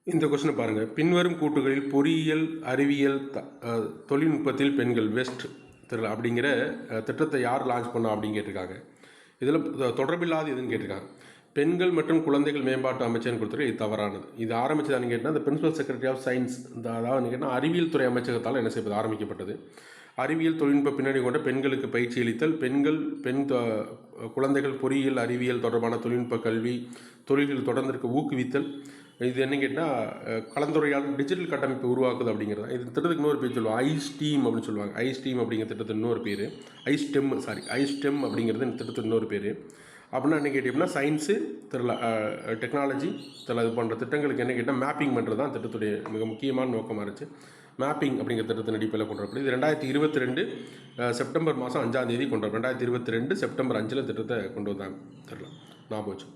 இந்த கொஸ்டினை பாருங்கள். பின்வரும் கூட்டுகளில் பொறியியல், அறிவியல், தொழில்நுட்பத்தில் பெண்கள் வெஸ்ட் தெரியல அப்படிங்கிற திட்டத்தை யார் லான்ச் பண்ணா அப்படின்னு கேட்டிருக்காங்க. இதில் தொடர்பில்லாத எதுன்னு கேட்டிருக்காங்க. பெண்கள் மற்றும் குழந்தைகள் மேம்பாட்டு அமைச்சர்னு கொடுத்துருக்கு. இது தவறானது. இது ஆரம்பிச்சதான்னு கேட்டால் இந்த பிரின்சிபல் செக்ரட்டரி ஆஃப் சயின்ஸ், அதாவது கேட்டால் அறிவியல் துறை அமைச்சகத்தால் என்ன செய்வது ஆரம்பிக்கப்பட்டது. அறிவியல் தொழில்நுட்ப பின்னணி கொண்ட பெண்களுக்கு பயிற்சி அளித்தல், குழந்தைகள் பொறியியல், அறிவியல் தொடர்பான தொழில்நுட்ப கல்வி, தொழில்கள் தொடர்ந்திருக்க ஊக்குவித்தல். இது என்ன கேட்டால் கலந்துரையாடல், டிஜிட்டல் கட்டமைப்பு உருவாக்குது அப்படிங்கிறது. இது திட்டத்துக்கு இன்னொரு பேர் சொல்லுவாங்க, ஐஸ்டீம் அப்படின்னு சொல்லுவாங்க. ஐஸ்டீம் அப்படிங்கிற திட்டத்துக்கு இன்னொரு பேர் ஐஸ்டெம் அப்படிங்கிறது இந்த திட்டத்துக்கு இன்னொரு பேர். அப்படின்னா என்ன கேட்டிங்கன்னா சயின்ஸு தெரியல, டெக்னாலஜி தெரியல, இது போன்ற திட்டங்களுக்கு என்ன கேட்டால் மேப்பிங் பண்ணுறது தான் திட்டத்துடைய மிக முக்கியமான நோக்கமாக இருந்துச்சு. மேப்பிங் அப்படிங்கிற திட்டத்தின் அடிப்படையில் கொண்டு வரப்படுது. இது 2022 செப்டம்பர் மாதம் 5ஆம் தேதி கொண்டு வரும். 2022 செப்டம்பர் 5 திட்டத்தை கொண்டு வந்தாங்க. தெரியல, ஞாபகம் வச்சு.